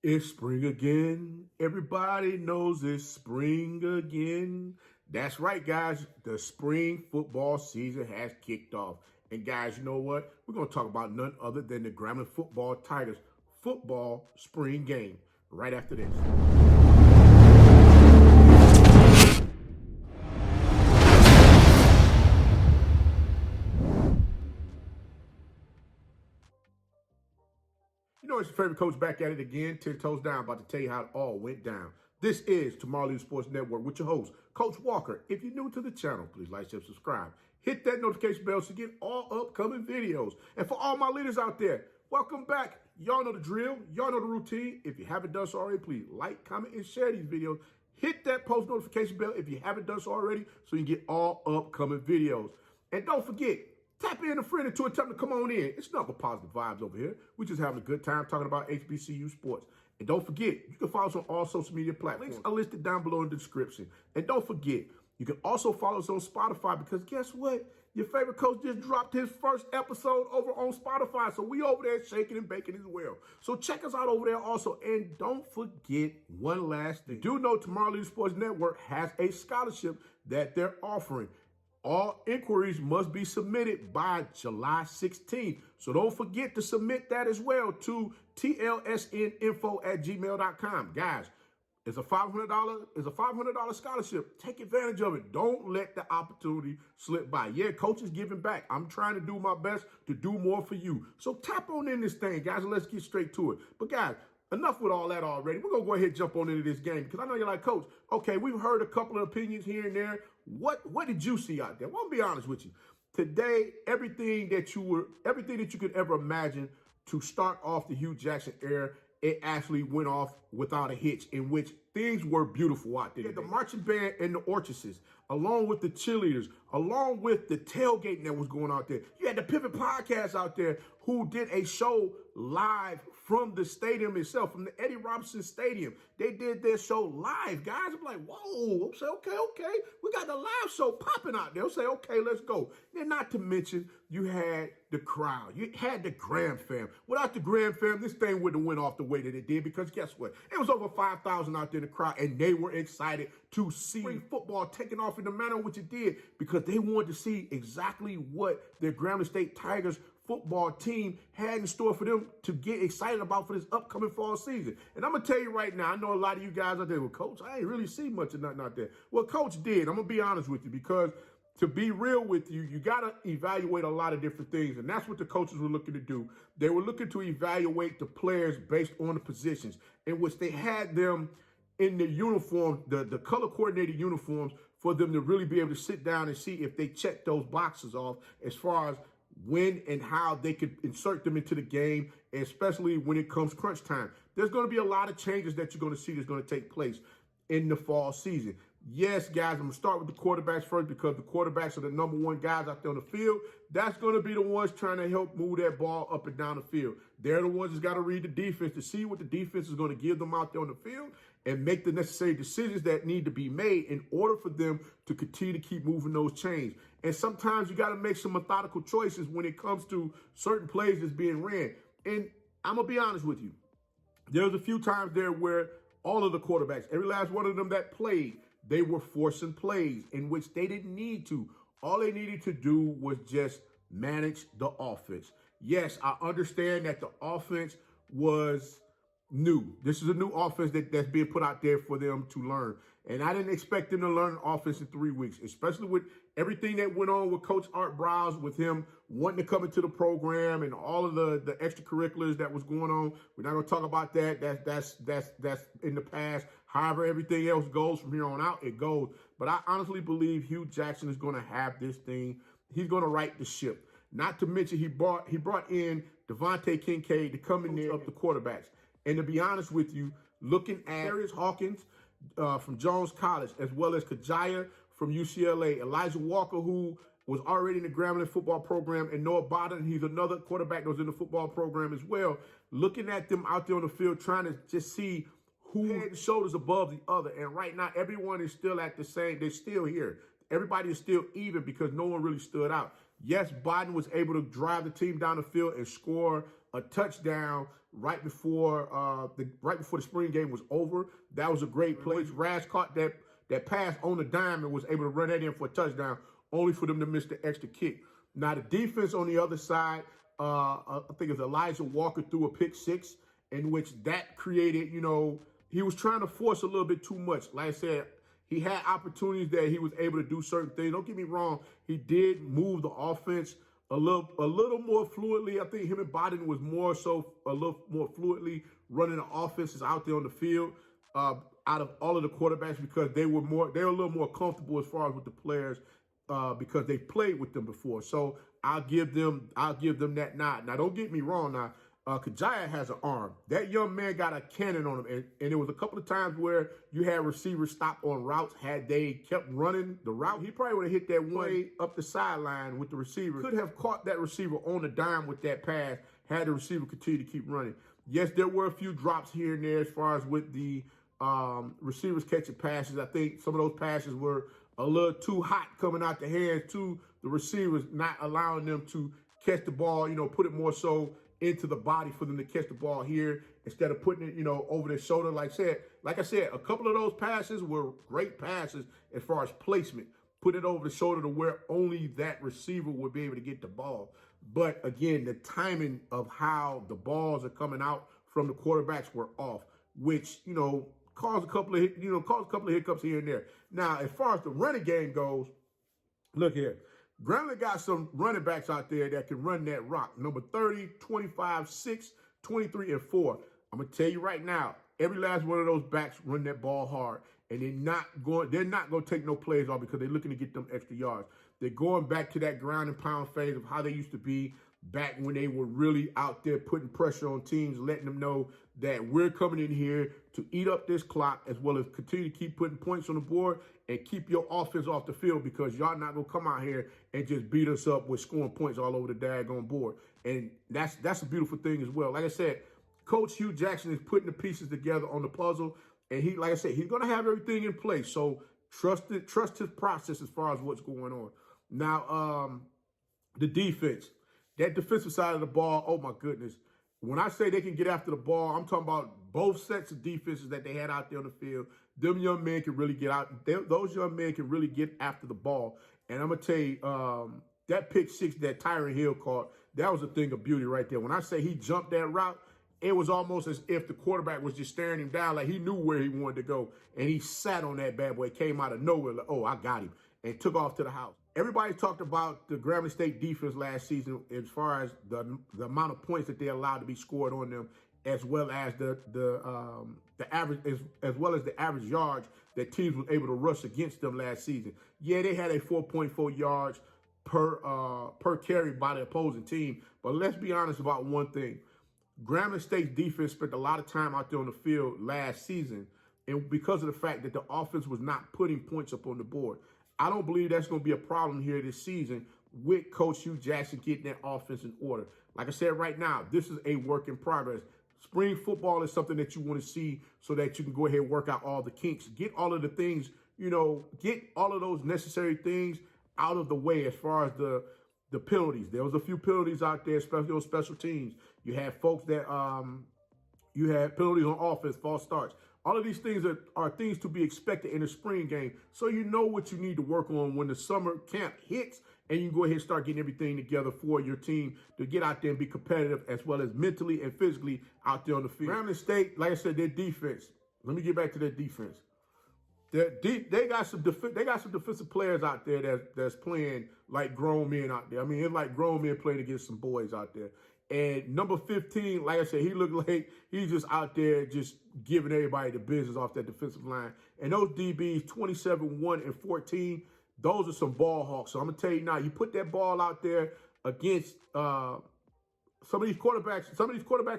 It's spring again. Everybody knows it's spring again. That's right, guys. The spring football season has kicked off. And guys, you know what? We're going to talk about none other than the Grambling Football Tigers football spring game right after this. You know, it's your favorite coach back at it again, 10 toes down, about to tell you how it all went down. This is Tomorrow Sports Network with your host, Coach Walker. If you're new to the channel, please like, share, subscribe. Hit that notification bell to get all upcoming videos. And for all my leaders out there, welcome back. Y'all know the drill. Y'all know the routine. If you haven't done so already, please like, comment, and share these videos. Hit that post notification bell if you haven't done so already so you can get all upcoming videos. And don't forget, tap in a friend or two and tell them to come on in. It's not but positive vibes over here. We're just having a good time talking about HBCU sports. And don't forget, you can follow us on all social media platforms. Links are listed down below in the description. And don't forget, you can also follow us on Spotify because guess what? Your favorite coach just dropped his first episode over on Spotify. So we over there shaking and baking as well. So check us out over there also. And don't forget one last thing. Do know Tomorrow Sports Network has a scholarship that they're offering. All inquiries must be submitted by July 16th. So don't forget to submit that as well to TLSNINFO@gmail.com. Guys, it's a $500 scholarship. Take advantage of it. Don't let the opportunity slip by. Yeah, coach is giving back. I'm trying to do my best to do more for you. So tap on in this thing, guys, and let's get straight to it. But guys, enough with all that already. We're going to go ahead and jump on into this game because I know you're like, Coach, okay, we've heard a couple of opinions here and there. What did you see out there? Well, I'll be honest with you. Today, everything that you could ever imagine to start off the Hue Jackson era, it actually went off without a hitch, in which things were beautiful out there. You had the marching band and the orchestras, along with the cheerleaders, along with the tailgating that was going out there. You had the Pivot Podcast out there who did a show live from the stadium itself, from the Eddie Robinson Stadium. They did their show live, guys. I'm like, whoa. I'm saying, okay. We got the live show popping out there. I'm saying, okay, let's go. Then not to mention, you had the crowd. You had the Gram fam. Without the Gram fam, this thing wouldn't have went off the way that it did because guess what? It was over 5,000 out there in the crowd, and they were excited to see football taking off in the manner in which it did because they wanted to see exactly what their Grambling State Tigers football team had in store for them to get excited about for this upcoming fall season. And I'm going to tell you right now, I know a lot of you guys out there, well, Coach, I ain't really see much of nothing out there. Well, Coach did. I'm going to be honest with you because to be real with you, you got to evaluate a lot of different things. And that's what the coaches were looking to do. They were looking to evaluate the players based on the positions in which they had them in the uniform, the color coordinated uniforms for them to really be able to sit down and see if they check those boxes off as far as when and how they could insert them into the game, especially when it comes crunch time. There's going to be a lot of changes that you're going to see that's going to take place in the fall season. Yes, guys, I'm going to start with the quarterbacks first because the quarterbacks are the number one guys out there on the field. That's going to be the ones trying to help move that ball up and down the field. They're the ones that's got to read the defense to see what the defense is going to give them out there on the field and make the necessary decisions that need to be made in order for them to continue to keep moving those chains. And sometimes you got to make some methodical choices when it comes to certain plays that's being ran. And I'm going to be honest with you. There's a few times there where all of the quarterbacks, every last one of them that played, they were forcing plays in which they didn't need to. All they needed to do was just manage the offense. Yes, I understand that the offense was new. This is a new offense that's being put out there for them to learn. And I didn't expect them to learn offense in 3 weeks, especially with everything that went on with Coach Art Browse, with him wanting to come into the program and all of the extracurriculars that was going on. We're not going to talk about that. That's in the past. However, everything else goes from here on out, it goes. But I honestly believe Hue Jackson is going to have this thing. He's going to right the ship. Not to mention he brought in Devontae Kincaid to come in there up the quarterbacks. And to be honest with you, looking at Darius Hawkins from Jones College, as well as Kajaya from UCLA, Elijah Walker, who was already in the Grambling football program, and Noah Biden, he's another quarterback that was in the football program as well. Looking at them out there on the field, trying to just see who had the shoulders above the other. And right now, everyone is still at the same. They're still here. Everybody is still even because no one really stood out. Yes, Biden was able to drive the team down the field and score a touchdown right before the spring game was over. That was a great play. Raz caught that pass on the dime and was able to run that in for a touchdown, only for them to miss the extra kick. Now, the defense on the other side, I think it's Elijah Walker threw a pick six, in which that created, he was trying to force a little bit too much. Like I said, he had opportunities that he was able to do certain things. Don't get me wrong, he did move the offense a little more fluidly. I think him and Biden was a little more fluidly running the offenses out there on the field out of all of the quarterbacks, because they were a little more comfortable as far as with the players because they played with them before. So I'll give them that nod. Now, don't get me wrong. Now, Kajaya has an arm. That young man got a cannon on him, and there was a couple of times where you had receivers stop on routes. Had they kept running the route, he probably would have hit that way up the sideline with the receiver. Could have caught that receiver on the dime with that pass had the receiver continued to keep running. Yes, there were a few drops here and there as far as with the receivers catching passes. I think some of those passes were a little too hot coming out the hands to the receivers, not allowing them to catch the ball, put it more so into the body for them to catch the ball here instead of putting it, over their shoulder. Like I said, a couple of those passes were great passes as far as placement. Put it over the shoulder to where only that receiver would be able to get the ball. But again, the timing of how the balls are coming out from the quarterbacks were off, which, caused a couple of hiccups here and there. Now, as far as the running game goes, look here. Grambling got some running backs out there that can run that rock. Number 30, 25, 6, 23, and 4. I'm going to tell you right now, every last one of those backs run that ball hard. And they're not going to take no plays off because they're looking to get them extra yards. They're going back to that ground and pound phase of how they used to be back when they were really out there putting pressure on teams, letting them know that we're coming in here to eat up this clock, as well as continue to keep putting points on the board and keep your offense off the field, because y'all not going to come out here and just beat us up with scoring points all over the daggone board. And that's a beautiful thing as well. Like I said, Coach Hue Jackson is putting the pieces together on the puzzle, and like I said, he's going to have everything in place. So trust his process as far as what's going on. Now, the defense. That defensive side of the ball, oh my goodness. When I say they can get after the ball, I'm talking about both sets of defenses that they had out there on the field. Them young men can really get out. Those young men can really get after the ball. And I'm going to tell you, that pick six that Tyron Hill caught, that was a thing of beauty right there. When I say he jumped that route, it was almost as if the quarterback was just staring him down, like he knew where he wanted to go. And he sat on that bad boy, came out of nowhere, like, oh, I got him, and took off to the house. Everybody talked about the Grambling State defense last season as far as the amount of points that they allowed to be scored on them, as well as the average as well as the average yards that teams were able to rush against them last season. Yeah, they had a 4.4 yards per carry by the opposing team, but let's be honest about one thing. Grambling State's defense spent a lot of time out there on the field last season, and because of the fact that the offense was not putting points up on the board. I don't believe that's going to be a problem here this season with Coach Hue Jackson getting that offense in order. Like I said, right now, this is a work in progress. Spring football is something that you want to see so that you can go ahead and work out all the kinks. Get all of the things, get all of those necessary things out of the way as far as the penalties. There was a few penalties out there, especially on special teams. You had folks that, you had penalties on offense, false starts. All of these things are things to be expected in the spring game, so you know what you need to work on when the summer camp hits, and you can go ahead and start getting everything together for your team to get out there and be competitive, as well as mentally and physically out there on the field. Grambling State, like I said, their defense. Let me get back to their defense. They got some defensive players out there that's playing like grown men out there. I mean, it's like grown men playing against some boys out there. And number 15, like I said, he looked like he's just out there just giving everybody the business off that defensive line. And those DBs, 27, 1, and 14, those are some ball hawks. So I'm going to tell you now, you put that ball out there against some of these quarterbacks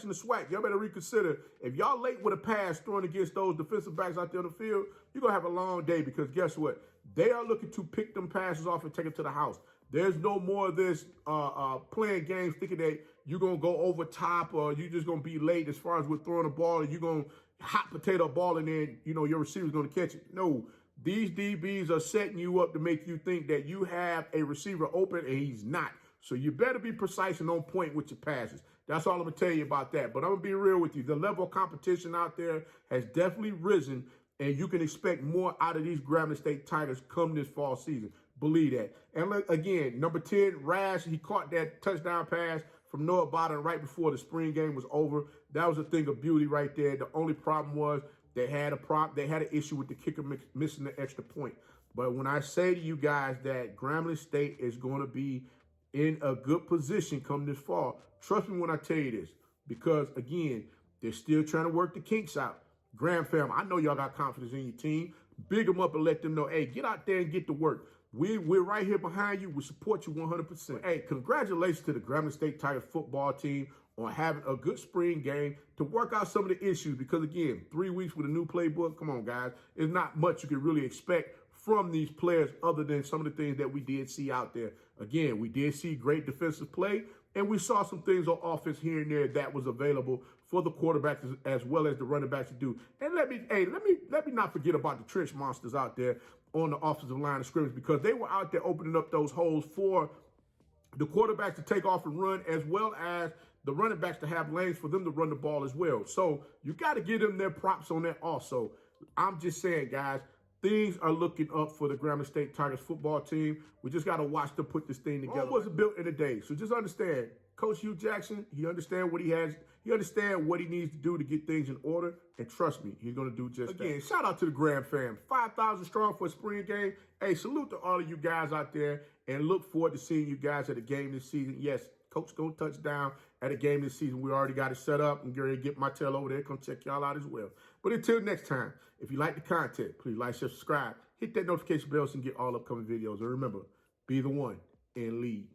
in the SWAC, y'all better reconsider. If y'all late with a pass throwing against those defensive backs out there on the field, you're going to have a long day, because guess what? They are looking to pick them passes off and take them to the house. There's no more of this playing games thinking that you're going to go over top or you're just going to be late as far as with throwing the ball and you're going to hot potato ball and then, your receiver's going to catch it. No, these DBs are setting you up to make you think that you have a receiver open and he's not. So you better be precise and on point with your passes. That's all I'm going to tell you about that. But I'm going to be real with you. The level of competition out there has definitely risen, and you can expect more out of these Grambling State Tigers come this fall season. Believe that. And again, number 10, Rash, he caught that touchdown pass from Noah Bottom right before the spring game was over. That was a thing of beauty right there. The only problem was they had an issue with the kicker missing the extra point. But when I say to you guys that Grambling State is going to be in a good position come this fall, trust me when I tell you this, because again, they're still trying to work the kinks out. Gram fam, I know y'all got confidence in your team. Big them up and let them know, hey, get out there and get to work. We're right here behind you. We support you 100%. Hey, congratulations to the Grambling State Tigers football team on having a good spring game to work out some of the issues. Because, again, 3 weeks with a new playbook, come on, guys. There's not much you can really expect from these players other than some of the things that we did see out there. Again, we did see great defensive play, and we saw some things on offense here and there that was available for the quarterbacks as well as the running backs to do. And let me not forget about the trench monsters out there on the offensive line of scrimmage, because they were out there opening up those holes for the quarterbacks to take off and run, as well as the running backs to have lanes for them to run the ball as well. So you got to give them their props on that also. I'm just saying, guys, things are looking up for the Grambling State Tigers football team. We just got to watch them put this thing together. It wasn't built in a day. So just understand, Coach Hue Jackson, he understands what he has. He understands what he needs to do to get things in order. And trust me, he's going to do just that. Again, shout out to the Gram fam. 5,000 strong for a spring game. Hey, salute to all of you guys out there, and look forward to seeing you guys at a game this season. Yes, Coach going to touch down at a game this season. We already got it set up. I'm going to get my tail over there. Come check y'all out as well. But until next time, if you like the content, please like, share, subscribe. Hit that notification bell so you can get all upcoming videos. And remember, be the one and lead.